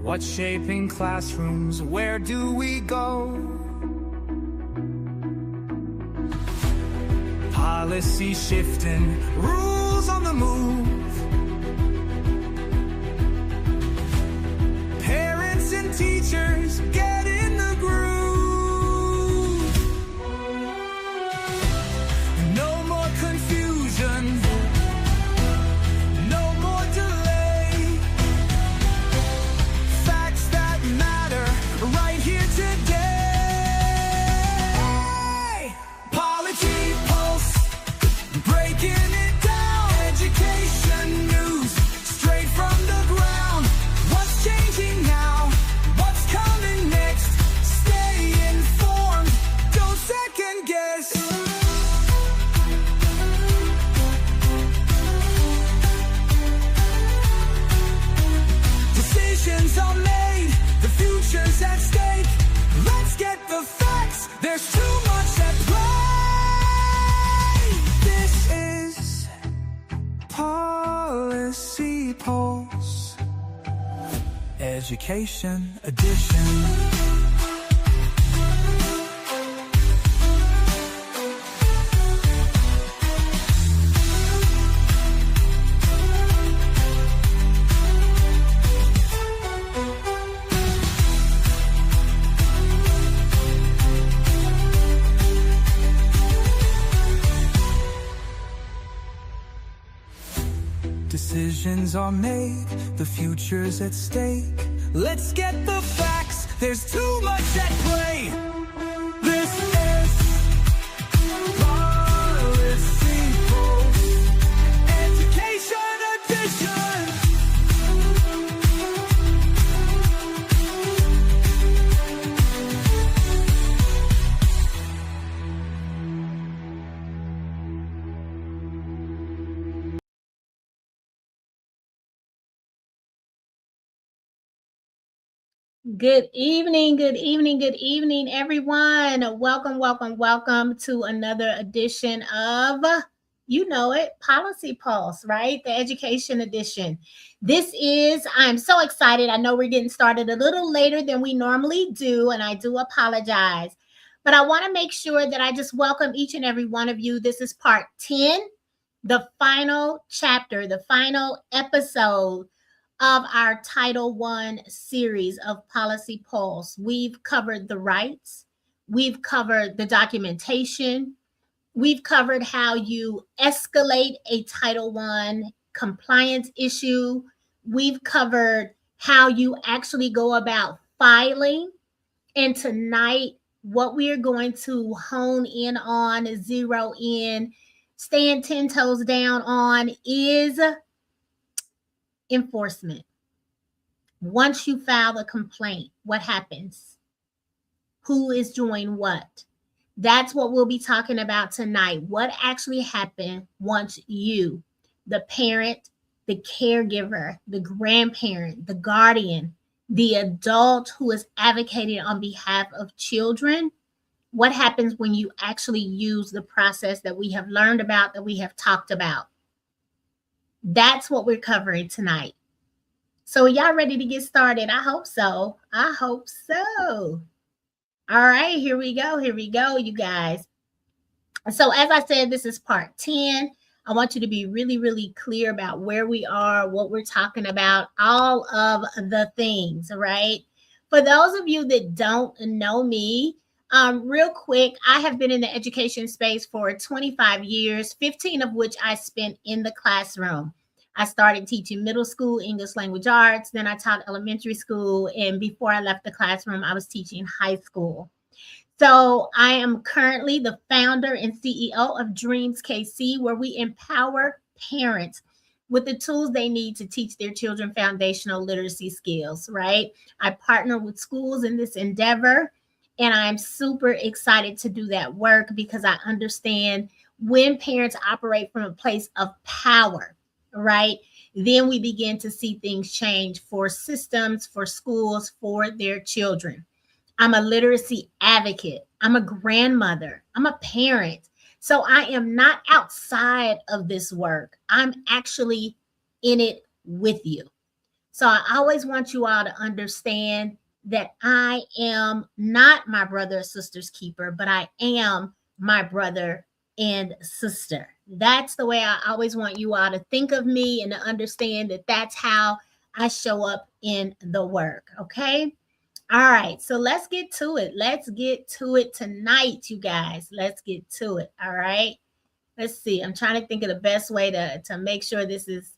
What's shaping classrooms? Where do we go? Policy shifting, rules on the move. Parents and teachers get in the groove. No more confusion. No more delay. Facts that matter right here today. Polity Pulse, breaking it down. Education news, straight from the ground. What's changing now? What's coming next? Stay informed, don't second guess. Decisions are made, the future's at stake. Let's get the facts, there's too much at play. This is Policy Pulse, Education Edition. Decisions are made, the future's at stake. Let's get the facts, there's too much at play. This is Policy Pulse, Education Edition. Good evening, everyone. Welcome to another edition of, you know it, Policy Pulse, right? The Education Edition. I'm so excited. I know we're getting started a little later than we normally do, and I do apologize. But I want to make sure that I just welcome each and every one of you. This is part 10, the final chapter, the final episode of our Title I series of Policy Pulse. We've covered the rights, we've covered the documentation, we've covered how you escalate a Title I compliance issue, we've covered how you actually go about filing, and tonight, what we are going to hone in on, zero in, stand 10 toes down on is enforcement. Once you file a complaint, what happens? Who is doing what? That's what we'll be talking about tonight. What actually happened once you, the parent, the caregiver, the grandparent, the guardian, the adult who is advocating on behalf of children, what happens when you actually use the process that we have learned about, that we have talked about? That's what we're covering tonight. So y'all ready to get started? I hope so. All right, here we go, you guys. So as I said, this is part 10. I want you to be really clear about where we are, what we're talking about, all of the things, right? For those of you that don't know me, real quick, I have been in the education space for 25 years, 15 of which I spent in the classroom. I started teaching middle school English language arts, then I taught elementary school, and before I left the classroom, I was teaching high school. So I am currently the founder and CEO of Dreams KC, where we empower parents with the tools they need to teach their children foundational literacy skills, right? I partner with schools in this endeavor, and I'm super excited to do that work because I understand when parents operate from a place of power, right? Then we begin to see things change for systems, for schools, for their children. I'm a literacy advocate. I'm a grandmother. I'm a parent. So I am not outside of this work. I'm actually in it with you. So I always want you all to understand that I am not my brother or sister's keeper, but I am my brother and sister. That's the way I always want you all to think of me and to understand that that's how I show up in the work. Okay. All right. So let's get to it. Let's get to it tonight, you guys. Let's get to it. All right. Let's see. I'm trying to think of the best way to make sure this is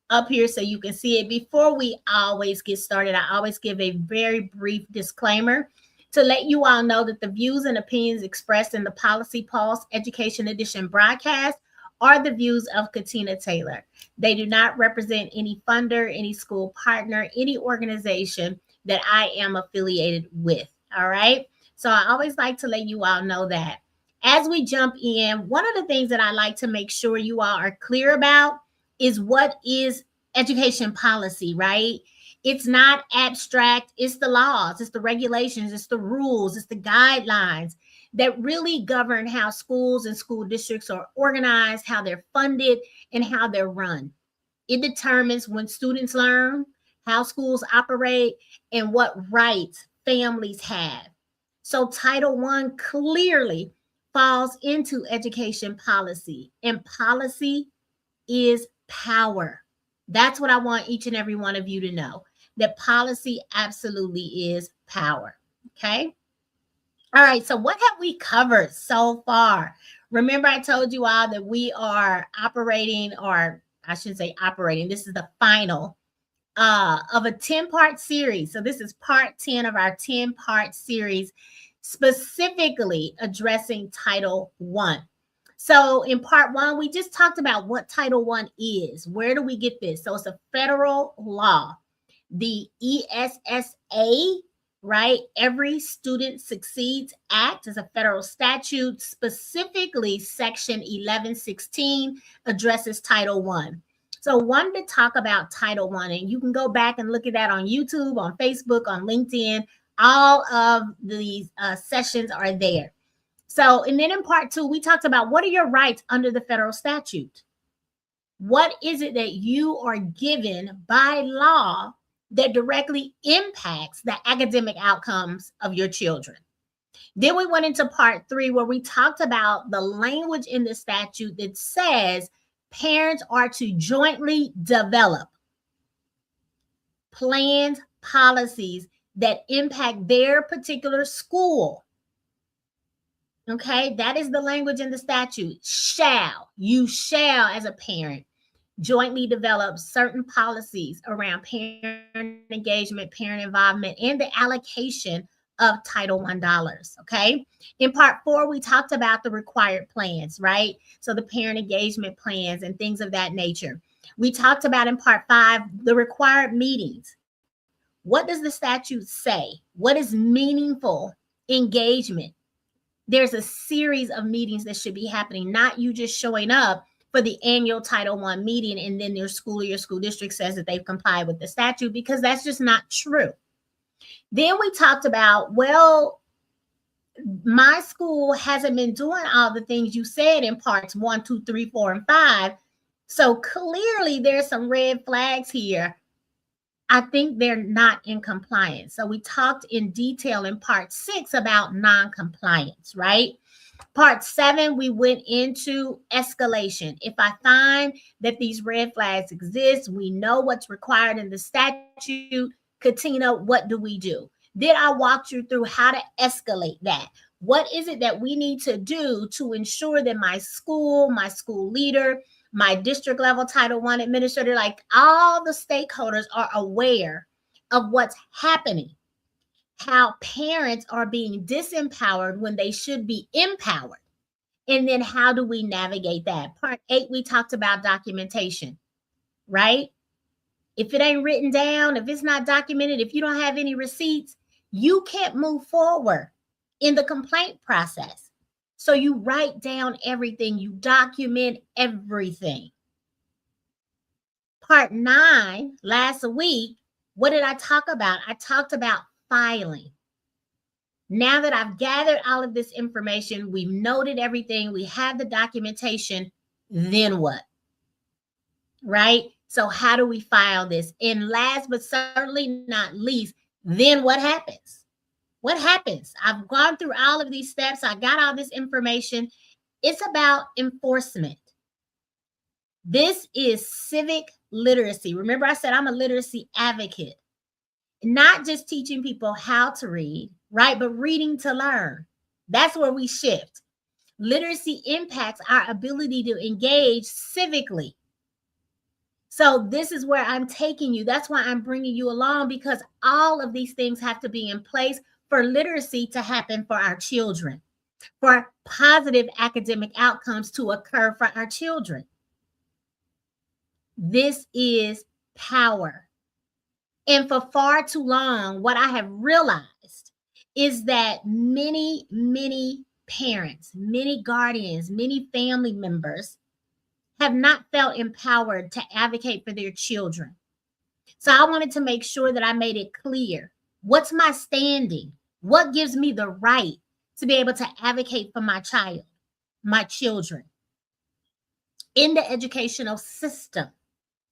up here so you can see it. Before we always get started, I always give a very brief disclaimer to let you all know that the views and opinions expressed in the Policy Pulse Education Edition broadcast are the views of Katina Taylor. They do not represent any funder, any school partner, any organization that I am affiliated with. All right. So I always like to let you all know that. As we jump in, one of the things that I like to make sure you all are clear about is what is education policy, right? It's not abstract. It's the laws, it's the regulations, it's the rules, it's the guidelines that really govern how schools and school districts are organized, how they're funded, and how they're run. It determines when students learn, how schools operate, and what rights families have. So Title I clearly falls into education policy, and policy is power. That's what I want each and every one of you to know, that policy absolutely is power. Okay. All right. So what have we covered so far? Remember, I told you all that we are operating, or I shouldn't say operating. This is the final of a 10-part series. So this is part 10 of our 10-part series, specifically addressing Title I. So in part 1, we just talked about what Title I is. Where do we get this? So it's a federal law. The ESSA, right? Every Student Succeeds Act is a federal statute. Specifically, Section 1116 addresses Title I. So I wanted to talk about Title I, and you can go back and look at that on YouTube, on Facebook, on LinkedIn. All of these sessions are there. So, and then in part 2, we talked about what are your rights under the federal statute? What is it that you are given by law that directly impacts the academic outcomes of your children? Then we went into part 3, where we talked about the language in the statute that says parents are to jointly develop plans, policies that impact their particular school. Okay, that is the language in the statute. You shall, as a parent, jointly develop certain policies around parent engagement, parent involvement, and the allocation of Title I dollars. Okay. In part 4, we talked about the required plans, right? So the parent engagement plans and things of that nature. We talked about in part 5, the required meetings. What does the statute say? What is meaningful engagement? There's a series of meetings that should be happening, not you just showing up for the annual Title I meeting and then your school or your school district says that they've complied with the statute, because that's just not true. Then we talked about, well, my school hasn't been doing all the things you said in parts 1, 2, 3, 4, and 5. So clearly there's some red flags here. I think they're not in compliance. So we talked in detail in part 6 about non-compliance, right? Part 7, we went into escalation. If I find that these red flags exist, we know what's required in the statute. Katina, what do we do? Then I walked you through how to escalate that. What is it that we need to do to ensure that my school leader, my district level Title I administrator, like all the stakeholders are aware of what's happening, how parents are being disempowered when they should be empowered. And then how do we navigate that? Part 8, we talked about documentation, right? If it ain't written down, if it's not documented, if you don't have any receipts, you can't move forward in the complaint process. So you write down everything, you document everything. Part 9, last week, what did I talk about? I talked about filing. Now that I've gathered all of this information, we've noted everything, we have the documentation, then what? Right? So how do we file this? And last but certainly not least, then what happens? What happens? I've gone through all of these steps. I got all this information. It's about enforcement. This is civic literacy. Remember, I said I'm a literacy advocate, not just teaching people how to read, right? But reading to learn. That's where we shift. Literacy impacts our ability to engage civically. So this is where I'm taking you. That's why I'm bringing you along, because all of these things have to be in place for literacy to happen for our children, for positive academic outcomes to occur for our children. This is power. And for far too long, what I have realized is that many parents, many guardians, many family members have not felt empowered to advocate for their children. So I wanted to make sure that I made it clear. What's my standing? What gives me the right to be able to advocate for my child, my children in the educational system,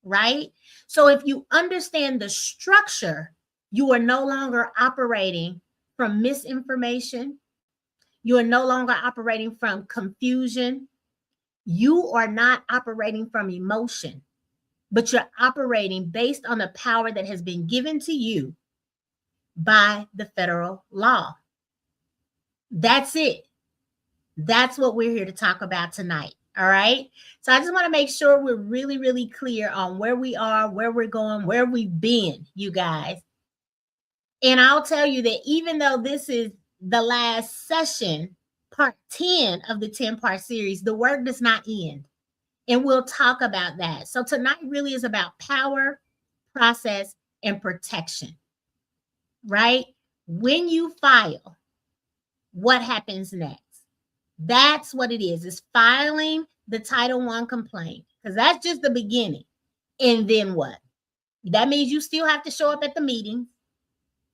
right? So if you understand the structure, you are no longer operating from misinformation. You are no longer operating from confusion. You are not operating from emotion, but you're operating based on the power that has been given to you by the federal law. That's it. That's what we're here to talk about tonight. All right. So I just want to make sure we're really clear on where we are, where we're going, where we've been, you guys. And I'll tell you that even though this is the last session, part 10 of the 10-part series, the work does not end. And we'll talk about that. So tonight really is about power, process, and protection, right? When you file, what happens next? That's what it is. It's filing the Title I complaint, because that's just the beginning. And then what? That means you still have to show up at the meeting.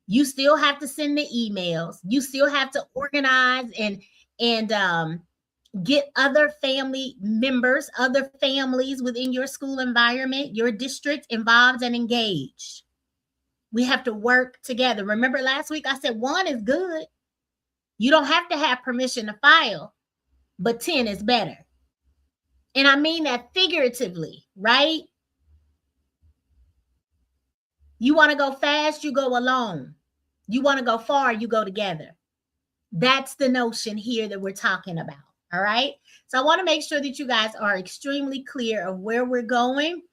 You still have to send the emails. You still have to organize and get other family members, other families within your school environment, your district involved and engaged. We have to work together. Remember last week I said 1 is good. You don't have to have permission to file, but 10 is better. And I mean that figuratively, right? You want to go fast, you go alone. You want to go far, you go together. That's the notion here that we're talking about. All right. So I want to make sure that you guys are extremely clear of where we're going,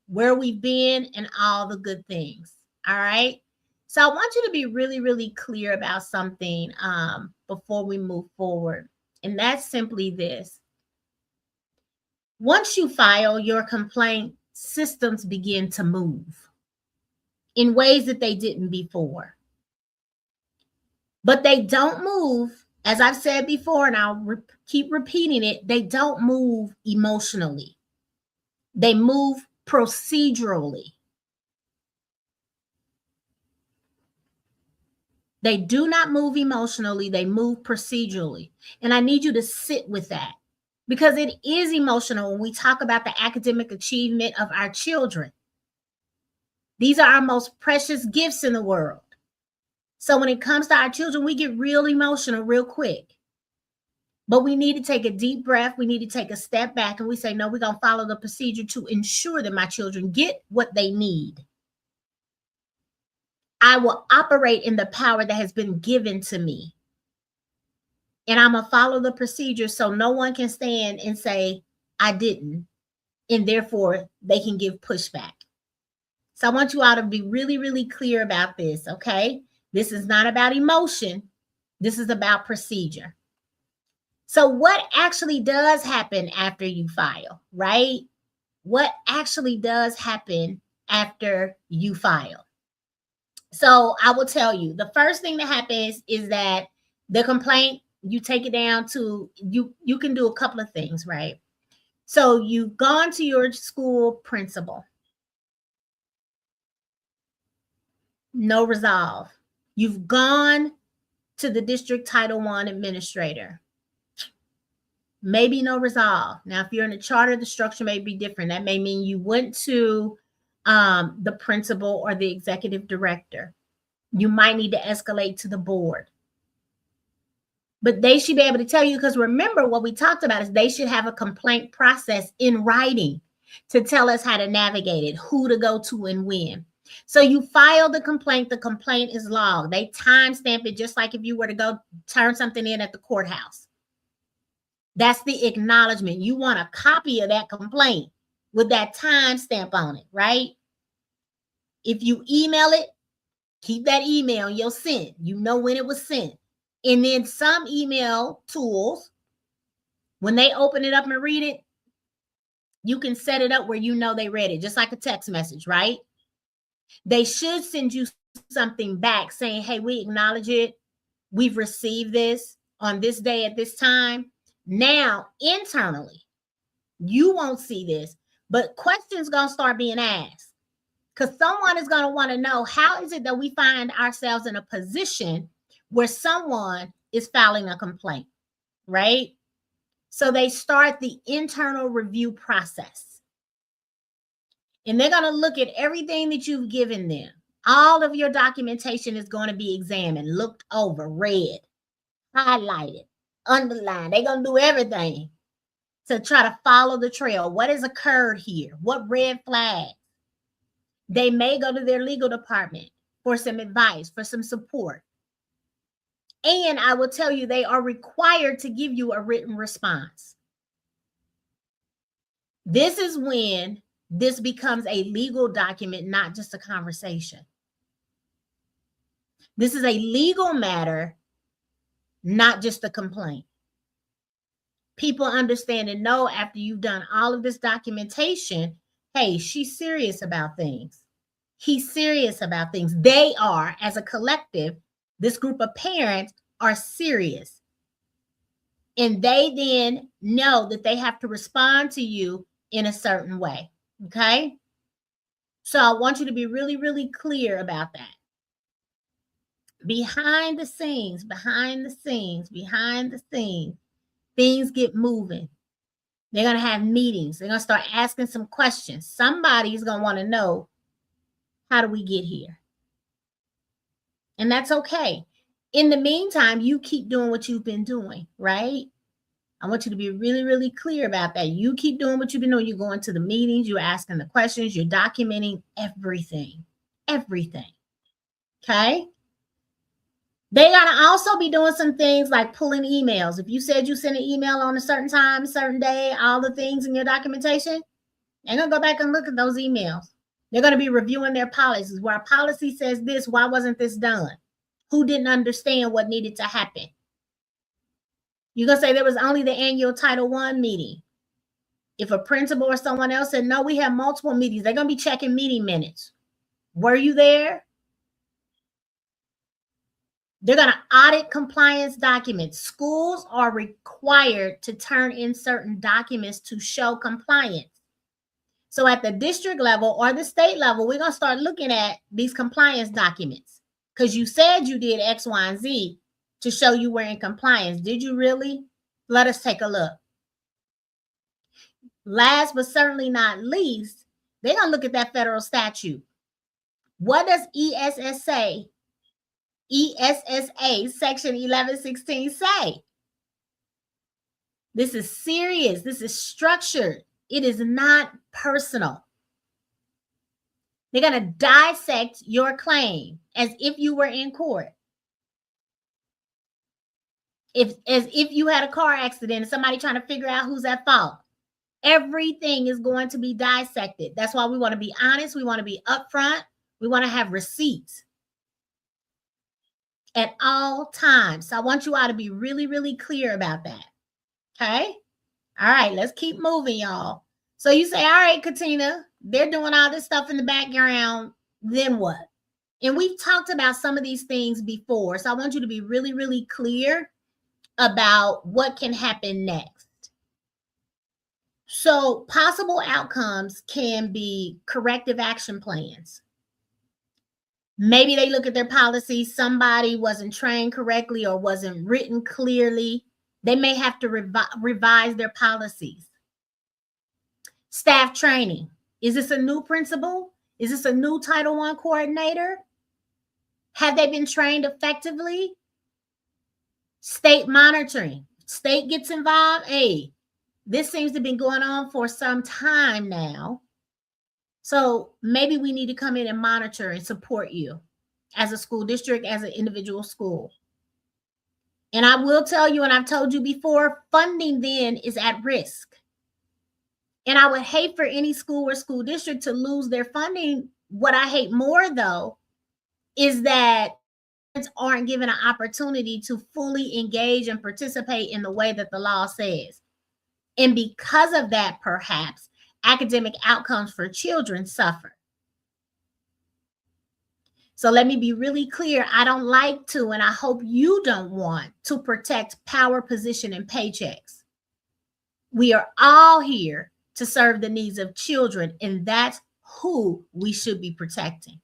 where we've been, and all the good things. All right. So I want you to be really clear about something before we move forward. And that's simply this. Once you file your complaint, systems begin to move in ways that they didn't before. But they don't move, as I've said before, and I'll keep repeating it, they don't move emotionally. They move procedurally. They do not move emotionally, they move procedurally. And I need you to sit with that, because it is emotional when we talk about the academic achievement of our children. These are our most precious gifts in the world. So when it comes to our children, we get real emotional real quick. But we need to take a deep breath. We need to take a step back and we say, no, we're going to follow the procedure to ensure that my children get what they need. I will operate in the power that has been given to me. And I'm going to follow the procedure so no one can stand and say, I didn't. And therefore, they can give pushback. So I want you all to be really clear about this, okay? This is not about emotion. This is about procedure. So what actually does happen after you file, right? What actually does happen after you file? So I will tell you, the first thing that happens is that the complaint, you take it down to, you can do a couple of things, right? So you've gone to your school principal. No resolve. You've gone to the district Title I administrator. maybe no resolve. Now, if you're in a charter, the structure may be different. That may mean you went to the principal or the executive director. You might need to escalate to the board. But they should be able to tell you, because remember what we talked about is they should have a complaint process in writing to tell us how to navigate it, who to go to and when. So you file the complaint is logged. They timestamp it just like if you were to go turn something in at the courthouse. That's the acknowledgement. You want a copy of that complaint with that timestamp on it, right? If you email it, keep that email you'll send. You know when it was sent. And then some email tools, when they open it up and read it, you can set it up where you know they read it, just like a text message, right? They should send you something back saying, hey, we acknowledge it. We've received this on this day at this time. Now, internally, you won't see this, but questions going to start being asked because someone is going to want to know, how is it that we find ourselves in a position where someone is filing a complaint, right? So they start the internal review process. And they're going to look at everything that you've given them. All of your documentation is going to be examined, looked over, read, highlighted, underlined. They're going to do everything to try to follow the trail. What has occurred here? What red flags? They may go to their legal department for some advice, for some support. And I will tell you, they are required to give you a written response. This is when this becomes a legal document, not just a conversation. This is a legal matter, not just a complaint. People understand and know after you've done all of this documentation, hey, she's serious about things. He's serious about things. They are, as a collective, this group of parents are serious. And they then know that they have to respond to you in a certain way. Okay? So I want you to be really, really clear about that. Behind the scenes, things get moving. They're going to have meetings. They're going to start asking some questions. Somebody's going to want to know, how do we get here? And that's okay. In the meantime, you keep doing what you've been doing, right? I want you to be really, really clear about that. You keep doing what you've been doing. You're going to the meetings, you're asking the questions, you're documenting everything. Okay? They got to also be doing some things like pulling emails. If you said you sent an email on a certain time, a certain day, all the things in your documentation, they're going to go back and look at those emails. They're going to be reviewing their policies. Where a policy says this, why wasn't this done? Who didn't understand what needed to happen? You're going to say there was only the annual Title I meeting. If a principal or someone else said, no, we have multiple meetings, they're going to be checking meeting minutes. Were you there? They're going to audit compliance documents. Schools are required to turn in certain documents to show compliance. So at the district level or the state level, we're going to start looking at these compliance documents because you said you did X, Y, and Z to show you were in compliance. Did you really? Let us take a look. Last but certainly not least, they're going to look at that federal statute. What does ESSA section 1116 say? This is serious. This is structured. It is not personal. They're going to dissect your claim as if you were in court. As if you had a car accident and somebody trying to figure out who's at fault. Everything is going to be dissected. That's why we want to be honest. We want to be upfront. We want to have receipts at all times. So I want you all to be really, really clear about that. Okay? All right, let's keep moving, y'all. So you say, all right, Katina, they're doing all this stuff in the background. Then what? And we've talked about some of these things before. So I want you to be really, really clear about what can happen next. So possible outcomes can be corrective action plans. Maybe they look at their policy. Somebody wasn't trained correctly or wasn't written clearly. They may have to revise their policies. Staff training. Is this a new principal? Is this a new Title I coordinator? Have they been trained effectively? State monitoring. State gets involved. Hey, this seems to have been going on for some time now. So maybe we need to come in and monitor and support you as a school district, as an individual school. And I will tell you, and I've told you before, funding then is at risk. And I would hate for any school or school district to lose their funding. What I hate more, though, is that parents aren't given an opportunity to fully engage and participate in the way that the law says. And because of that, perhaps, academic outcomes for children suffer. So let me be really clear. I don't like to, and I hope you don't want to protect power, position, and paychecks. We are all here to serve the needs of children, and that's who we should be protecting.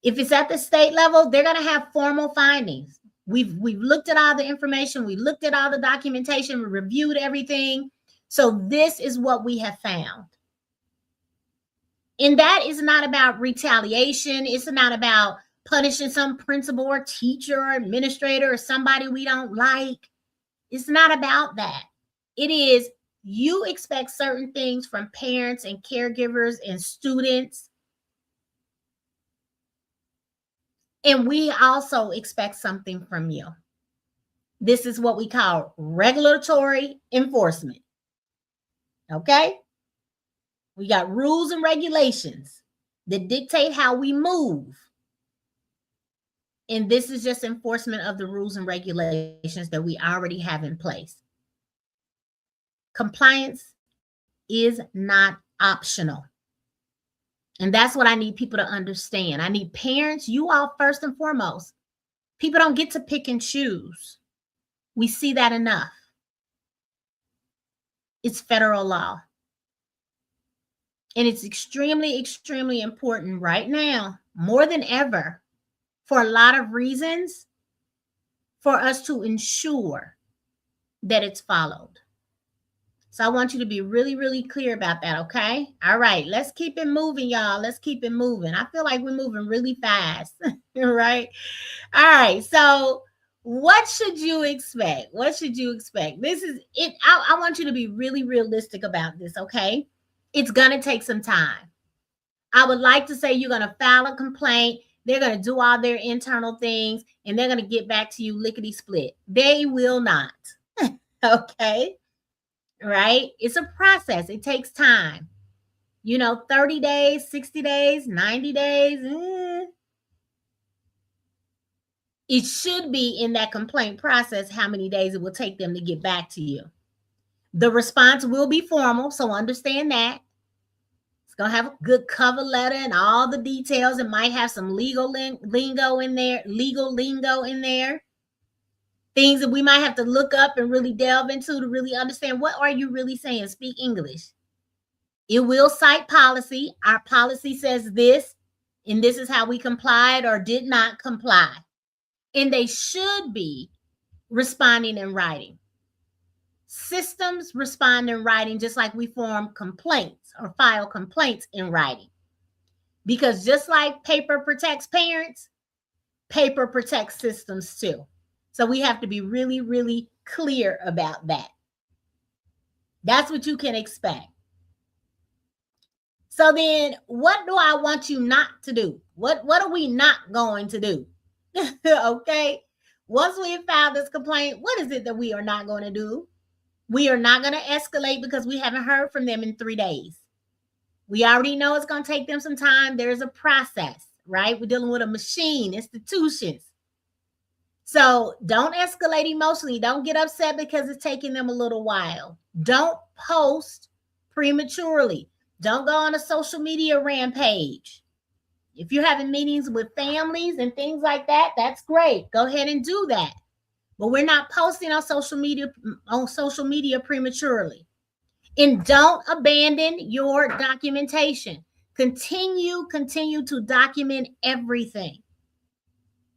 If it's at the state level, they're going to have formal findings. We've looked at all the information. We looked at all the documentation. We reviewed everything. So this is what we have found. And that is not about retaliation. It's not about punishing some principal or teacher or administrator or somebody we don't like. It's not about that. It is, you expect certain things from parents and caregivers and students. And we also expect something from you. This is what we call regulatory enforcement. Okay? We got rules and regulations that dictate how we move. And this is just enforcement of the rules and regulations that we already have in place. Compliance is not optional. And that's what I need people to understand. I need parents, you all first and foremost. People don't get to pick and choose. We see that enough. It's federal law. And it's extremely, extremely important right now, more than ever, for a lot of reasons, for us to ensure that it's followed. So I want you to be really, really clear about that, okay? All right, let's keep it moving, y'all. Let's keep it moving. I feel like we're moving really fast, right? All right, so what should you expect? What should you expect? This is it. I want you to be really realistic about this, okay? It's going to take some time. I would like to say you're going to file a complaint. They're going to do all their internal things, and they're going to get back to you lickety-split. They will not, okay? Right? It's a process. It takes time. 30 days, 60 days, 90 days. It should be in that complaint process how many days it will take them to get back to you. The response will be formal, so understand that. It's going to have a good cover letter and all the details. It might have some legal lingo in there, things that we might have to look up and really delve into to really understand, what are you really saying? Speak English. It will cite policy. Our policy says this, and this is how we complied or did not comply. And they should be responding in writing. Systems respond in writing, just like we form complaints or file complaints in writing. Because just like paper protects parents, paper protects systems too. So we have to be really, really clear about that. That's what you can expect. So then what do I want you not to do? What are we not going to do? Okay. Once we have filed this complaint, what is it that we are not going to do? We are not going to escalate because we haven't heard from them in 3 days. We already know it's going to take them some time. There's a process, right? We're dealing with a machine, institutions. So don't escalate emotionally. Don't get upset because it's taking them a little while. Don't post prematurely. Don't go on a social media rampage. If you're having meetings with families and things like that, that's great. Go ahead and do that. But we're not posting on social media prematurely. And don't abandon your documentation. Continue to document everything,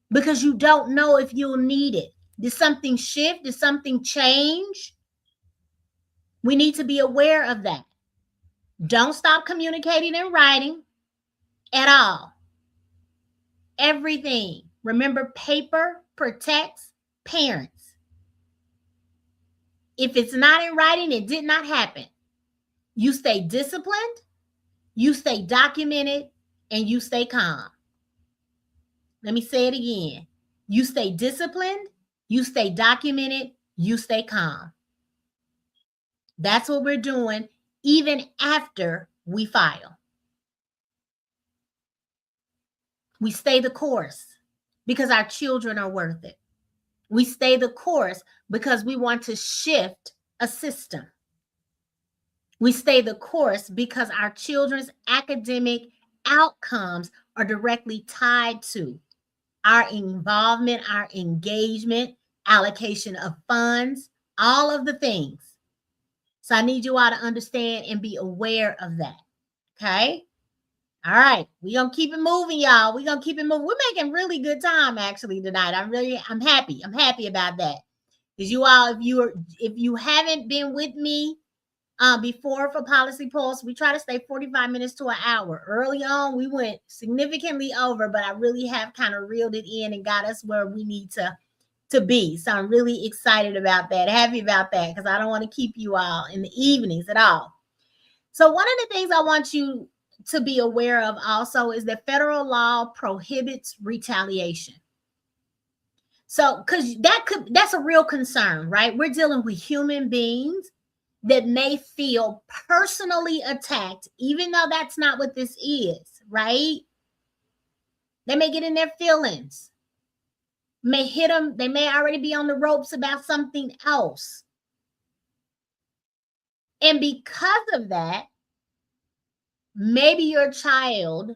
because you don't know if you'll need it. Did something shift? Did something change? We need to be aware of that. Don't stop communicating and writing at all. Everything. Remember, paper protects parents. If it's not in writing, it did not happen. You stay disciplined, you stay documented, and you stay calm. Let me say it again. You stay disciplined, you stay documented, you stay calm. That's what we're doing even after we file. We stay the course because our children are worth it. We stay the course because we want to shift a system. We stay the course because our children's academic outcomes are directly tied to our involvement, our engagement, allocation of funds, all of the things. So I need you all to understand and be aware of that. Okay? All right. We're going to keep it moving, y'all. We're going to keep it moving. We're making really good time actually tonight. I'm happy. I'm happy about that. Because you all, if you haven't been with me before for Policy Pulse, we try to stay 45 minutes to an hour. Early on, we went significantly over, but I really have kind of reeled it in and got us where we need to be. So I'm really excited about that, happy about that, because I don't want to keep you all in the evenings at all. So one of the things I want you to be aware of also is that federal law prohibits retaliation. So, because that's a real concern, right? We're dealing with human beings that may feel personally attacked, even though that's not what this is, right? They may get in their feelings, may hit them. They may already be on the ropes about something else. And because of that, maybe your child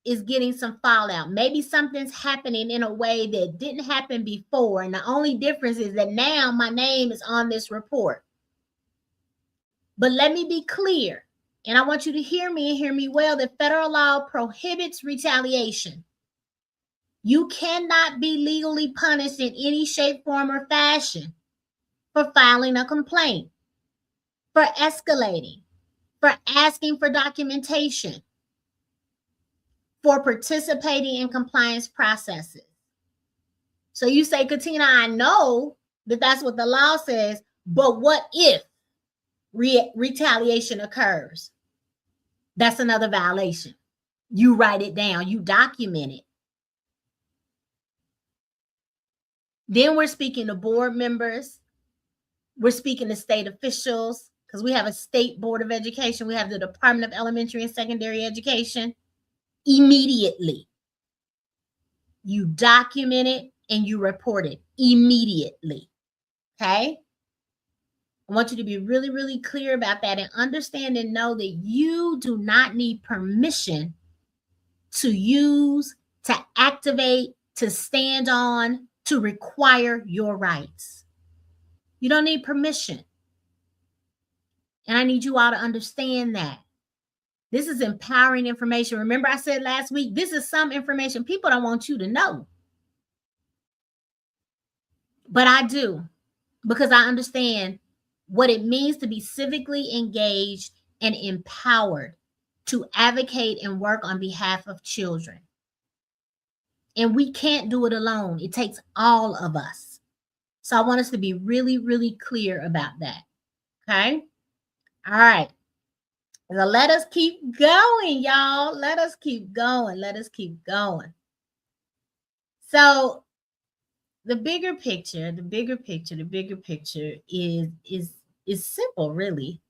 is getting some fallout. Maybe something's happening in a way that didn't happen before. And the only difference is that now my name is on this report. But let me be clear, and I want you to hear me and hear me well, that federal law prohibits retaliation. You cannot be legally punished in any shape, form, or fashion for filing a complaint, for escalating, for asking for documentation, for participating in compliance processes. So you say, Katina, I know that that's what the law says, but what if retaliation occurs? That's another violation. You write it down, you document it. Then we're speaking to board members. We're speaking to state officials, because we have a state board of education. We have the Department of Elementary and Secondary Education. Immediately, you document it and you report it immediately. Okay? I want you to be really, really clear about that and understand and know that you do not need permission to use, to activate, to stand on, to require your rights. You don't need permission. And I need you all to understand that. This is empowering information. Remember, I said last week, this is some information people don't want you to know. But I do, because I understand what it means to be civically engaged and empowered to advocate and work on behalf of children. And we can't do it alone. It takes all of us. So I want us to be really, really clear about that. Okay? All right. So let us keep going, y'all. Let us keep going. Let us keep going. So the bigger picture is simple, really.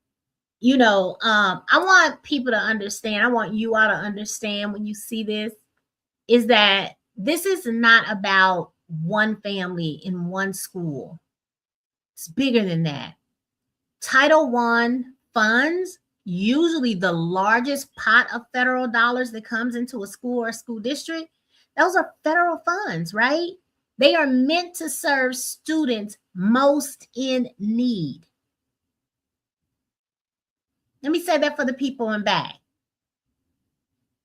You know, I want people to understand, I want you all to understand when you see this, is that this is not about one family in one school. It's bigger than that. Title I funds, usually the largest pot of federal dollars that comes into a school or a school district, those are federal funds, right? They are meant to serve students most in need. Let me say that for the people in back.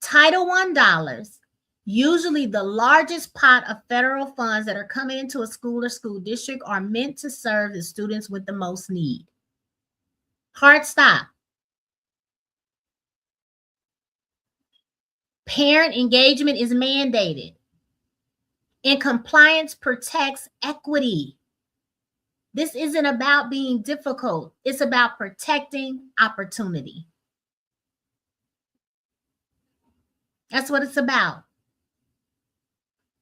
Title I dollars Usually the largest pot of federal funds that are coming into a school or school district are meant to serve the students with the most need. Hard stop. Parent engagement is mandated. And compliance protects equity. This isn't about being difficult. It's about protecting opportunity. That's what it's about.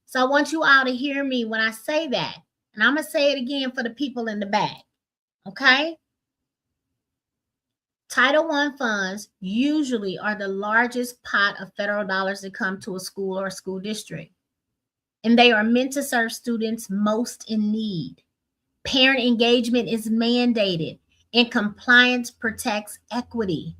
So I want you all to hear me when I say that. And I'm going to say it again for the people in the back. Okay? Title I funds usually are the largest pot of federal dollars that come to a school or a school district. And they are meant to serve students most in need. Parent engagement is mandated, and compliance protects equity.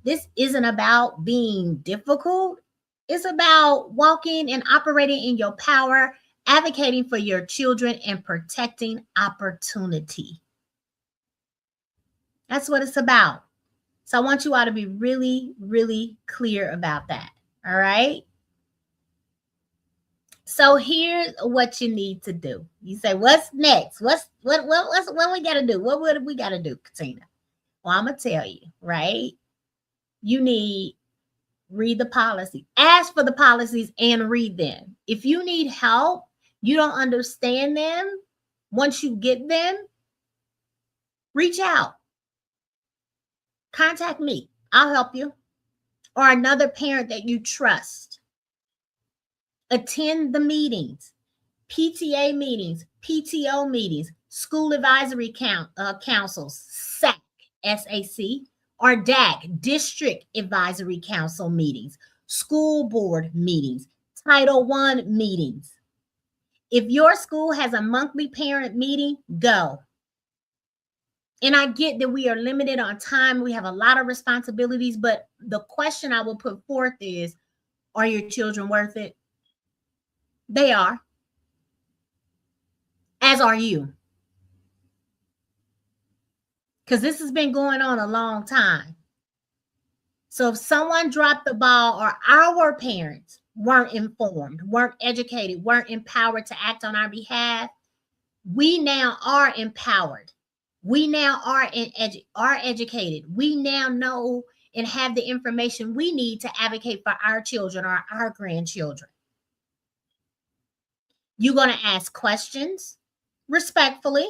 This isn't about being difficult. It's about walking and operating in your power, advocating for your children, and protecting opportunity. That's what it's about. So I want you all to be really, really clear about that. All right? So here's what you need to do. You say, what's next? What we got to do? What we got to do, Katina? Well, I'm going to tell you, right? You need read the policy. Ask for the policies and read them. If you need help, you don't understand them, once you get them, reach out. Contact me. I'll help you. Or another parent that you trust. Attend the meetings, PTA meetings, PTO meetings, school advisory councils, SAC, S-A-C, or DAC, district advisory council meetings, school board meetings, Title I meetings. If your school has a monthly parent meeting, go. And I get that we are limited on time. We have a lot of responsibilities, but the question I will put forth is, are your children worth it? They are. As are you. Because this has been going on a long time. So if someone dropped the ball or our parents weren't informed, weren't educated, weren't empowered to act on our behalf, we now are empowered. We now are educated. We now know and have the information we need to advocate for our children or our grandchildren. You're going to ask questions respectfully.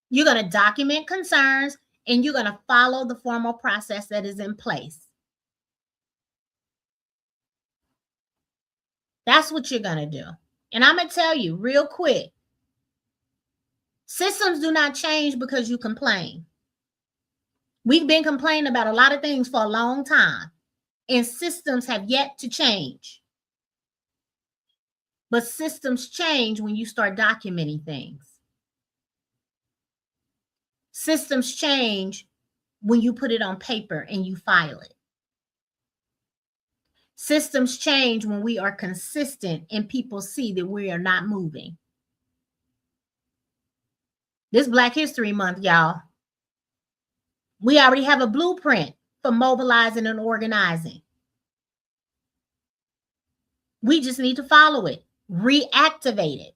You're going to document concerns, and you're going to follow the formal process that is in place. That's what you're going to do. And I'm going to tell you real quick, systems do not change because you complain. We've been complaining about a lot of things for a long time, and systems have yet to change. But systems change when you start documenting things. Systems change when you put it on paper and you file it. Systems change when we are consistent and people see that we are not moving. This Black History Month, y'all, we already have a blueprint for mobilizing and organizing. We just need to follow it, reactivate it,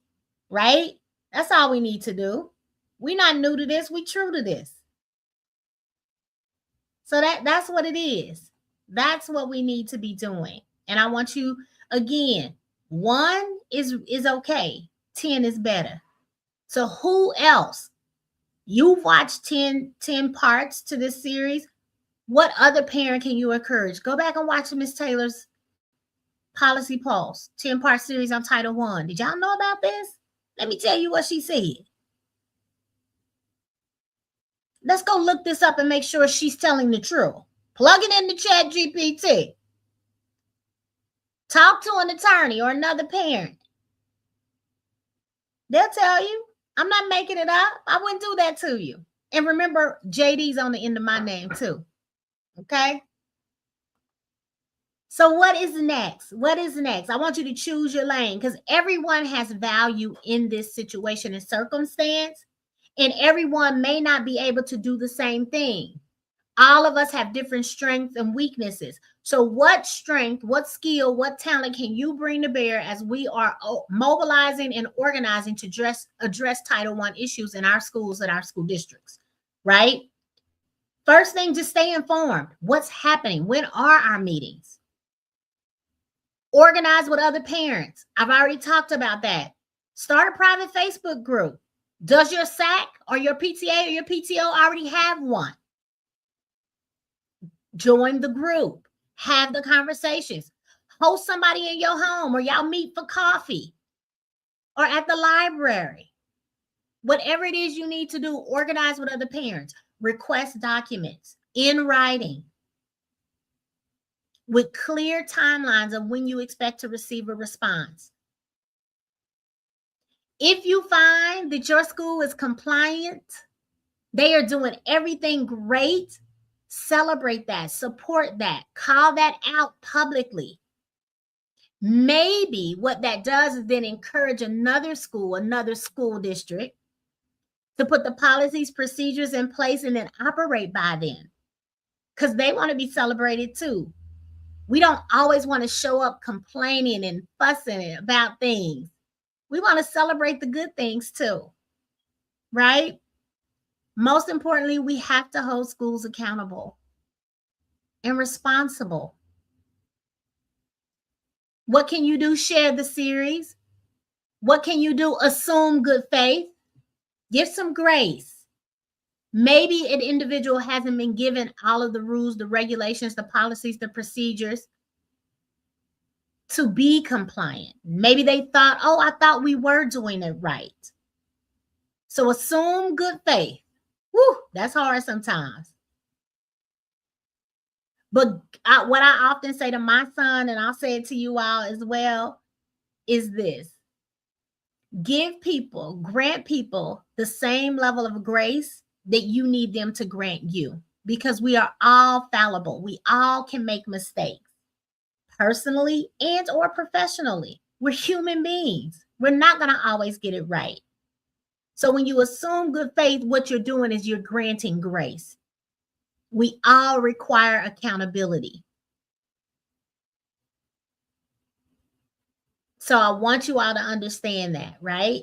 right? That's all we need to do. We're not new to this. We're true to this. So that's what it is. That's what we need to be doing. And I want you, again, 1 is okay. 10 is better. So who else? You've watched 10 parts to this series. What other parent can you encourage? Go back and watch Ms. Taylor's Policy Pulse 10-part series on Title I. Did y'all know about this? Let me tell you what she said. Let's go look this up and make sure she's telling the truth. Plug it into ChatGPT. Talk to an attorney or another parent. They'll tell you. I'm not making it up. I wouldn't do that to you. And remember, JD's on the end of my name too. Okay? So what is next? What is next? I want you to choose your lane because everyone has value in this situation and circumstance. And everyone may not be able to do the same thing. All of us have different strengths and weaknesses. So what strength, what skill, what talent can you bring to bear as we are mobilizing and organizing to address Title I issues in our schools and our school districts, right? First thing, just stay informed. What's happening? When are our meetings? Organize with other parents. I've already talked about that. Start a private Facebook group. Does your SAC or your PTA or your PTO already have one? Join the group. Have the conversations. Host somebody in your home, or y'all meet for coffee or at the library. Whatever it is you need to do, organize with other parents. Request documents in writing with clear timelines of when you expect to receive a response. If you find that your school is compliant, they are doing everything great, celebrate that, support that, call that out publicly. Maybe what that does is then encourage another school district to put the policies, procedures in place and then operate by them, because they want to be celebrated too. We don't always want to show up complaining and fussing about things. We want to celebrate the good things too, right? Most importantly, we have to hold schools accountable and responsible. What can you do? Share the series. What can you do? Assume good faith. Give some grace. Maybe an individual hasn't been given all of the rules, the regulations, the policies, the procedures to be compliant. Maybe they thought, oh, I thought we were doing it right. So assume good faith. Whew, that's hard sometimes. But what I often say to my son, and I'll say it to you all as well, is this. Grant people the same level of grace that you need them to grant you, because we are all fallible. We all can make mistakes, personally and or professionally. We're human beings. We're not going to always get it right. So when you assume good faith, what you're doing is you're granting grace. We all require accountability. So I want you all to understand that, right?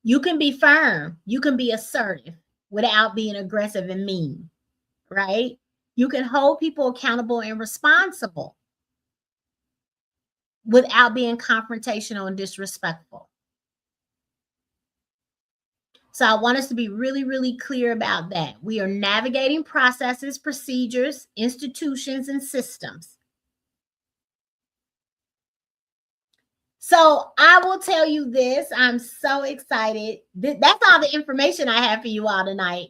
You can be firm. You can be assertive without being aggressive and mean, right? You can hold people accountable and responsible without being confrontational and disrespectful. So I want us to be really, really clear about that. We are navigating processes, procedures, institutions, and systems. So I will tell you this. I'm so excited. That's all the information I have for you all tonight.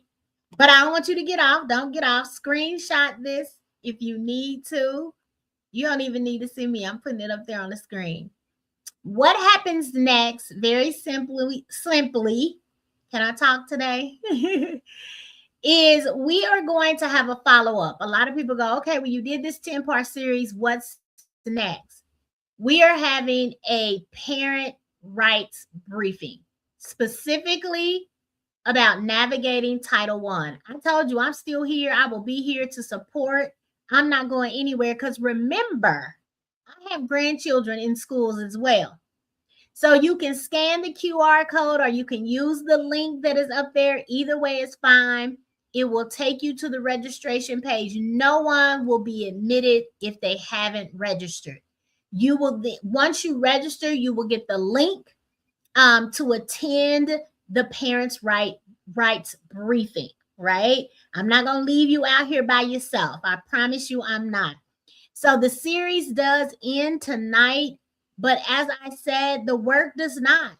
But I don't want you to get off. Don't get off. Screenshot this if you need to. You don't even need to see me. I'm putting it up there on the screen. What happens next, very simply, can I talk today? Is we are going to have a follow-up. A lot of people go, okay, well, you did this 10-part series. What's next? We are having a parent rights briefing, specifically about navigating Title I. I told you I'm still here. I will be here to support. I'm not going anywhere, because remember, I have grandchildren in schools as well. So you can scan the QR code or you can use the link that is up there. Either way is fine. It will take you to the registration page. No one will be admitted if they haven't registered. You will, once you register, you will get the link to attend the parents' rights briefing, right? I'm not going to leave you out here by yourself. I promise you I'm not. So the series does end tonight. But as I said, the work does not.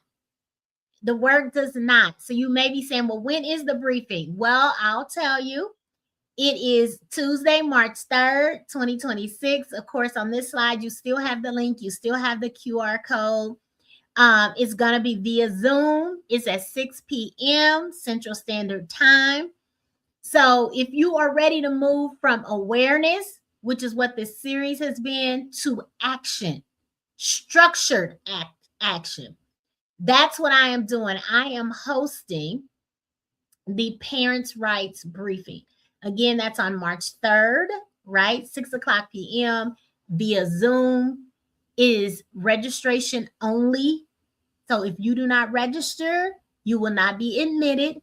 The work does not. So you may be saying, well, when is the briefing? Well, I'll tell you. It is Tuesday, March 3rd, 2026. Of course, on this slide, you still have the link. You still have the QR code. It's going to be via Zoom. It's at 6 p.m. Central Standard Time. So if you are ready to move from awareness, which is what this series has been, to action, structured action. That's what I am doing. I am hosting the parents' rights briefing. Again, that's on March 3rd, right? 6 o'clock p.m. via Zoom. It is registration only. So if you do not register, you will not be admitted.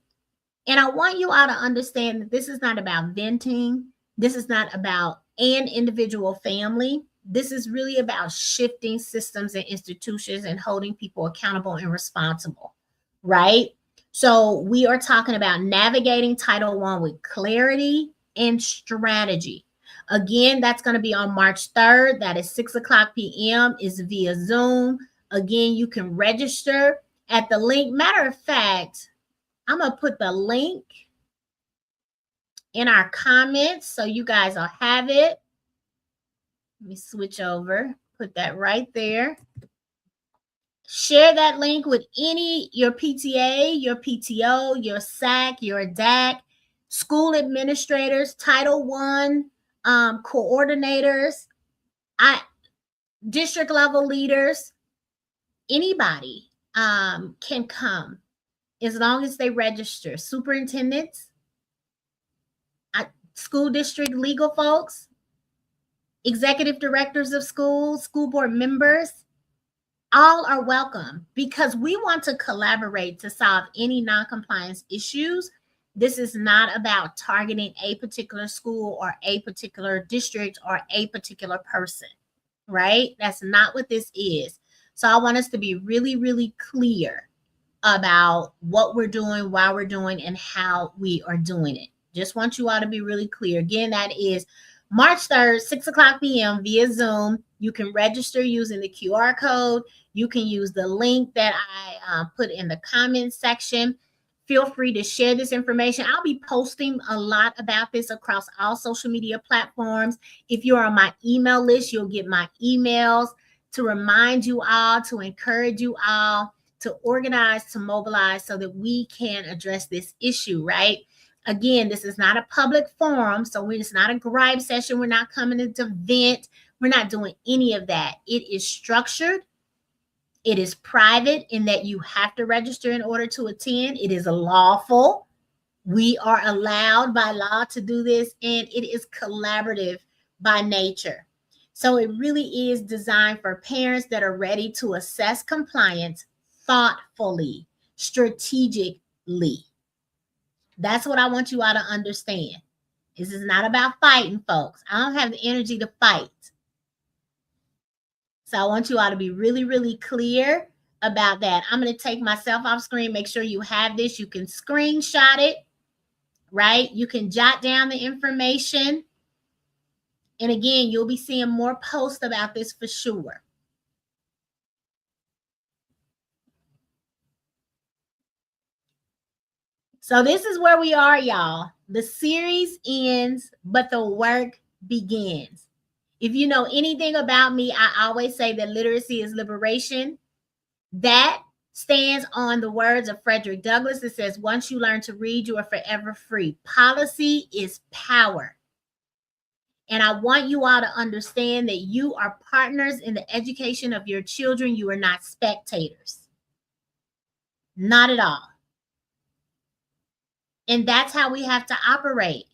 And I want you all to understand that this is not about venting. This is not about an individual family. This is really about shifting systems and institutions and holding people accountable and responsible, right? So we are talking about navigating Title I with clarity and strategy. Again, that's going to be on March 3rd. That is 6 o'clock p.m. It's via Zoom. Again, you can register at the link. Matter of fact, I'm going to put the link in our comments so you guys will have it. Let me switch over, put that right there. Share that link with your PTA, your PTO, your SAC, your DAC, school administrators, Title I coordinators, district level leaders. Anybody can come as long as they register. Superintendents, school district legal folks, executive directors of schools, school board members, all are welcome because we want to collaborate to solve any non-compliance issues. This is not about targeting a particular school or a particular district or a particular person, right? That's not what this is. So I want us to be really, really clear about what we're doing, why we're doing, and how we are doing it. Just want you all to be really clear. Again, that is March 3rd, 6 o'clock p.m. via Zoom. You can register using the QR code. You can use the link that I put in the comments section. Feel free to share this information. I'll be posting a lot about this across all social media platforms. If you're on my email list, you'll get my emails to remind you all, to encourage you all, to organize, to mobilize so that we can address this issue, right? Again, this is not a public forum, so it's not a gripe session. We're not coming to vent. We're not doing any of that. It is structured. It is private in that you have to register in order to attend. It is lawful. We are allowed by law to do this, and it is collaborative by nature. So it really is designed for parents that are ready to assess compliance thoughtfully, strategically. That's what I want you all to understand. This is not about fighting, folks. I don't have the energy to fight. So I want you all to be really, really clear about that. I'm going to take myself off screen. Make sure you have this. You can screenshot it, right? You can jot down the information. And again, you'll be seeing more posts about this for sure. So this is where we are, y'all. The series ends, but the work begins. If you know anything about me, I always say that literacy is liberation. That stands on the words of Frederick Douglass. It says, once you learn to read, you are forever free. Policy is power. And I want you all to understand that you are partners in the education of your children. You are not spectators. Not at all. And that's how we have to operate.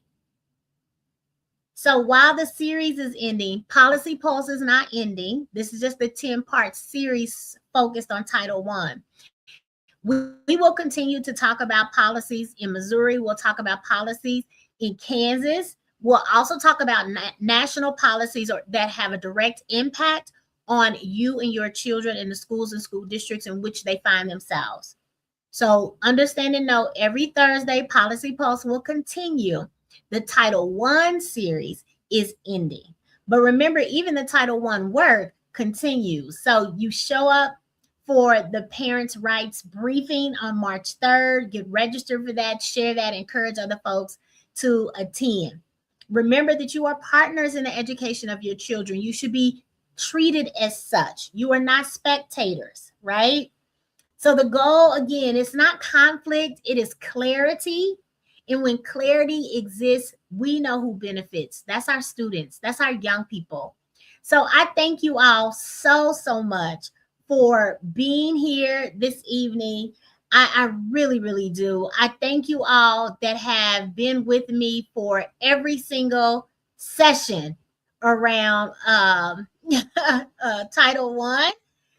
So while the series is ending, Policy Pulse is not ending. This is just a 10-part series focused on Title I. We will continue to talk about policies in Missouri. We'll talk about policies in Kansas. We'll also talk about national policies that have a direct impact on you and your children in the schools and school districts in which they find themselves. So understand and know every Thursday, Policy Pulse will continue. The Title I series is ending. But remember, even the Title I work continues. So you show up for the Parents' Rights briefing on March 3rd. Get registered for that, share that, encourage other folks to attend. Remember that you are partners in the education of your children. You should be treated as such. You are not spectators, right? So the goal, again, it's not conflict, it is clarity. And when clarity exists, we know who benefits. That's our students. That's our young people. So I thank you all so much for being here this evening. I really, really do. I thank you all that have been with me for every single session around Title One,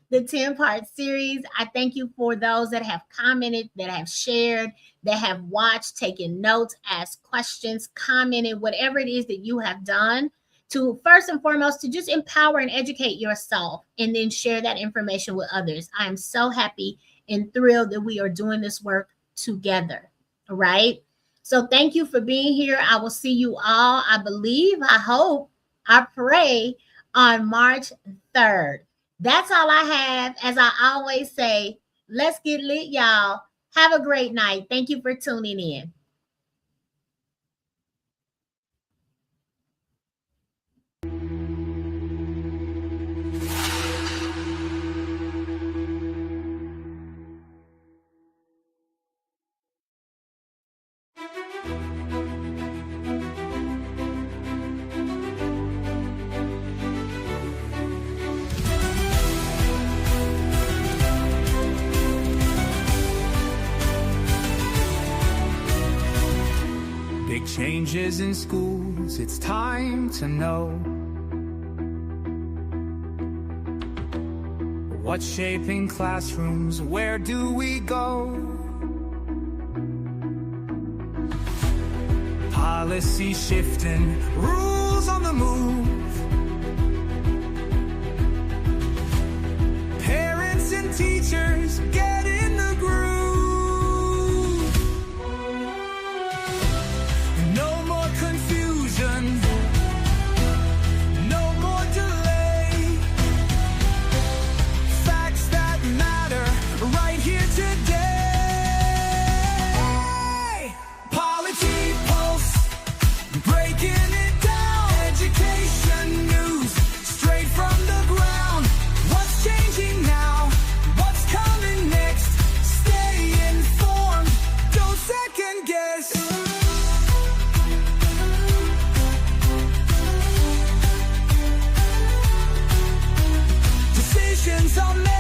the 10-part series. I thank you for those that have commented, that have shared, that have watched, taken notes, asked questions, commented, whatever it is that you have done to, first and foremost, to just empower and educate yourself and then share that information with others. I am so happy and thrilled that we are doing this work together. All right. So thank you for being here. I will see you all, I believe, I hope, I pray, on March 3rd. That's all I have. As I always say, let's get lit, y'all. Have a great night. Thank you for tuning in. Big changes in schools, it's time to know what's shaping classrooms, where do we go? Policy shifting, rules on the move. Parents and teachers get in the groove. No more confusion, no more delay. Facts that matter right here today. Polity Pulse, breaking it down. Education news, straight from the ground. What's changing now? What's coming next? Stay informed, don't second guess. Decisions are made.